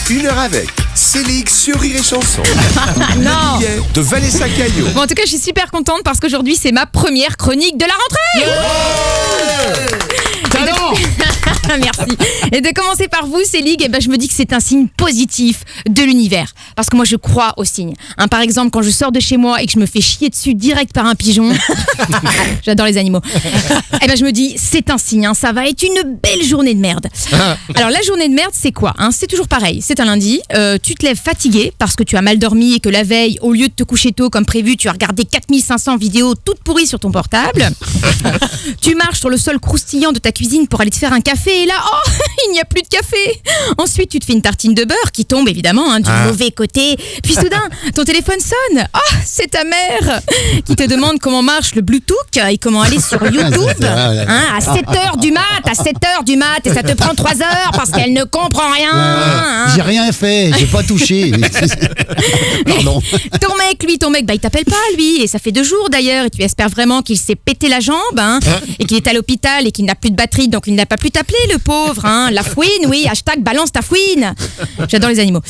Une heure avec Céline sur Rire et Chanson. Non. De Vanessa Caillot. Bon, en tout cas, je suis super contente parce qu'aujourd'hui, c'est ma première chronique de la rentrée. Merci. Et de commencer par vous, Céline, je me dis que c'est un signe positif de l'univers. Parce que moi, je crois aux signes. Par exemple, quand je sors de chez moi et que je me fais chier dessus direct par un pigeon, j'adore les animaux, je me dis, c'est un signe, ça va être une belle journée de merde. Alors, la journée de merde, c'est quoi C'est toujours pareil. C'est un lundi, tu te lèves fatigué parce que tu as mal dormi et que la veille, au lieu de te coucher tôt comme prévu, tu as regardé 4500 vidéos toutes pourries sur ton portable. Tu marches sur le sol croustillant de ta cuisine pour aller te faire un café et là, il n'y a plus de café. Ensuite, tu te fais une tartine de beurre qui tombe évidemment du mauvais côté. Puis soudain, ton téléphone sonne. C'est ta mère qui te demande comment marche le Bluetooth et comment aller sur YouTube à 7h du mat, et ça te prend 3 heures parce qu'elle ne comprend rien. J'ai rien fait, j'ai pas touché. Pardon. Ton mec, il t'appelle pas lui et ça fait 2 jours d'ailleurs et tu espères vraiment qu'il s'est pété la jambe et qu'il est à l'hôpital et qu'il n'a plus de batterie donc il n'a pas pu t'appeler le pauvre. La fouine, oui, #balance ta fouine. J'adore les animaux.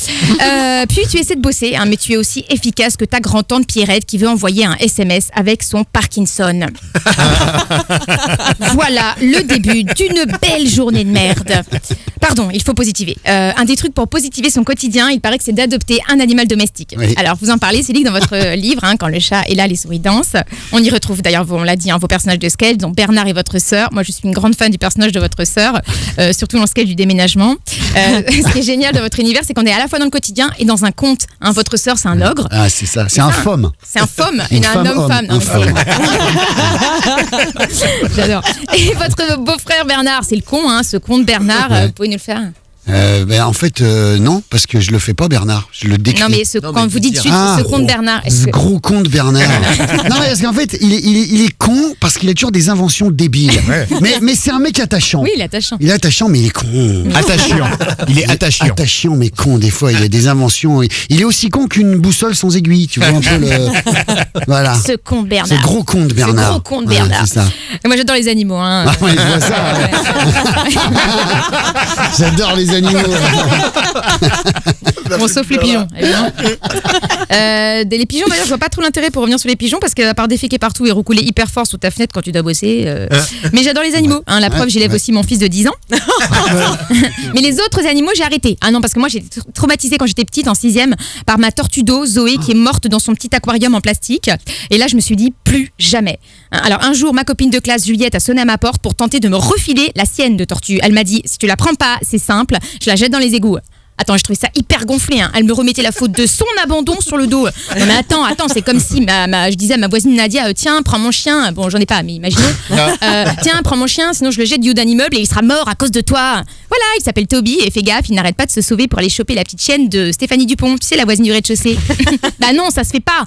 Puis tu essaies de bosser mais tu es aussi efficace que ta grand-tante Pierrette qui veut envoyer un SMS avec son Parkinson. Voilà le début d'une belle journée de merde. Pardon, il faut positiver. Un des trucs pour positiver son quotidien, il paraît que c'est d'adopter un animal domestique. Oui. Alors vous en parlez, Céline, dans votre livre, Quand le chat est là, les souris dansent. On y retrouve d'ailleurs, on l'a dit, vos personnages de sketch, dont Bernard et votre sœur. Moi, je suis une grande fan du personnage de votre sœur, surtout dans le sketch du déménagement. Ce qui est génial de votre univers, c'est qu'on est à la fois dans le quotidien et dans un conte. Votre sœur, c'est un ogre. Ah, c'est ça, c'est un femme. C'est un femme, un homme-femme. J'adore. Et votre beau-frère Bernard, c'est le con, ce con de Bernard. Vous pouvez nous le faire en fait, non, parce que je le fais pas, Bernard. Je le décris. Non, mais quand vous dites juste ce con de Bernard. Ce gros con de Bernard. Non, mais parce qu'en fait, il est con parce qu'il a toujours des inventions débiles. Ouais. Mais c'est un mec attachant. Oui, il est attachant. Il est attachant, mais il est con. Attachant. Il est attachant. Attachant, mais con, des fois. Il a des inventions. Il est aussi con qu'une boussole sans aiguille. Tu vois un peu le. Voilà. Ce con de Bernard. Ce gros con de Bernard. Ce gros con de Bernard. C'est ça. Et moi, j'adore les animaux. Ah, ouais, je vois ça. J'adore les animaux. Bon, sauf les pigeons, évidemment. Les pigeons, d'ailleurs, je vois pas trop l'intérêt pour revenir sur les pigeons parce qu'à part déféquer partout et roucouler hyper fort sous ta fenêtre quand tu dois bosser. Mais j'adore les animaux. La preuve, j'élève aussi mon fils de 10 ans. Mais les autres animaux, j'ai arrêté. Non, parce que moi, j'étais traumatisée quand j'étais petite en 6e par ma tortue d'eau, Zoé, qui est morte dans son petit aquarium en plastique. Et là, je me suis dit, plus jamais. Alors, un jour, ma copine de classe, Juliette, a sonné à ma porte pour tenter de me refiler la sienne de tortue. Elle m'a dit, si tu la prends pas, c'est simple, je la jette dans les égouts. Attends, je trouvais ça hyper gonflé. Elle me remettait la faute de son abandon sur le dos. Non mais attends, c'est comme si je disais à ma voisine Nadia, tiens, prends mon chien. Bon, j'en ai pas, mais imaginez. Tiens, prends mon chien, sinon je le jette du haut d'un immeuble et il sera mort à cause de toi. Voilà, il s'appelle Toby et fais gaffe, il n'arrête pas de se sauver pour aller choper la petite chienne de Stéphanie Dupont. Tu sais, la voisine du rez-de-chaussée. Bah non, ça se fait pas.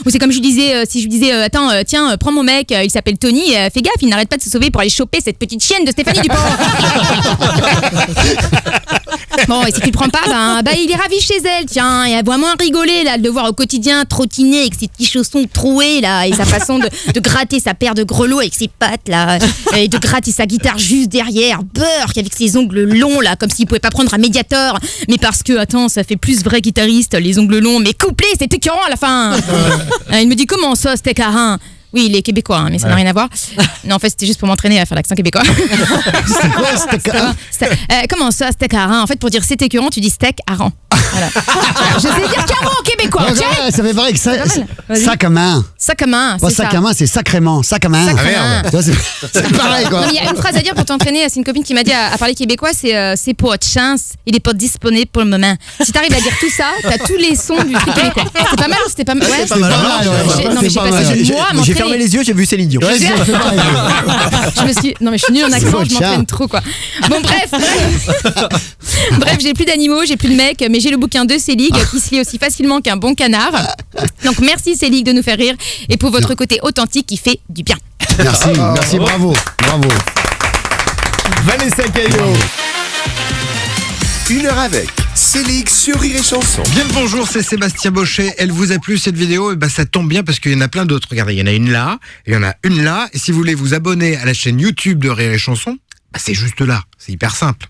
Ou c'est comme si je lui disais, attends, tiens, prends mon mec, il s'appelle Tony, fais gaffe, il n'arrête pas de se sauver pour aller choper cette petite chienne de Stéphanie Dupont. Bon, et si tu le prends pas, il est ravi chez elle, tiens, et elle voit moins rigoler là, de le voir au quotidien trottiner avec ses petits chaussons troués là, et sa façon de gratter sa paire de grelots avec ses pattes là, et de gratter sa guitare juste derrière, Burke avec ses ongles longs là, comme s'il pouvait pas prendre un Mediator, mais parce que, attends, ça fait plus vrai guitariste, les ongles longs, mais couplés, c'est écœurant à la fin. Il me dit, comment ça, c'était carin? Oui, il est québécois, mais ça n'a rien à voir. Non, en fait, c'était juste pour m'entraîner à faire l'accent québécois. C'était quoi, steak haran? Comment ça, steak haran? En fait, pour dire c'est écœurant, tu dis steak haran. Voilà. Je sais dire caron en québécois. Ouais, ça fait vrai que ça à main. Sac à main, c'est ça. Sac à main, c'est sacrément. Sac à main. C'est pareil, quoi. Il y a une phrase à dire pour t'entraîner. C'est une copine qui m'a dit à parler québécois, c'est pas de chance, il est pas disponible pour le moment. Si t'arrives à dire tout ça, t'as tous les sons du truc québécois. C'est pas mal ou c'était pas mal? Ouais, c'est pas mal. Non, mais j'ai passé du mois à m'entraîner. J'ai fermé les yeux, j'ai vu Céline Dion. Non mais je suis nulle en accent, je m'entraîne trop quoi. Bon bref, j'ai plus d'animaux, j'ai plus de mecs, mais j'ai le bouquin de Céline qui se lit aussi facilement qu'un bon canard. Donc merci Céline de nous faire rire et pour votre côté authentique qui fait du bien. Merci, bravo. Vanessa Caillot. Une heure avec Céline sur Rire et Chanson. Bien le bonjour, c'est Sébastien Bochet. Elle vous a plu cette vidéo? Et ça tombe bien parce qu'il y en a plein d'autres. Regardez, il y en a une là, il y en a une là. Et si vous voulez vous abonner à la chaîne YouTube de Rire et Chanson, c'est juste là. C'est hyper simple.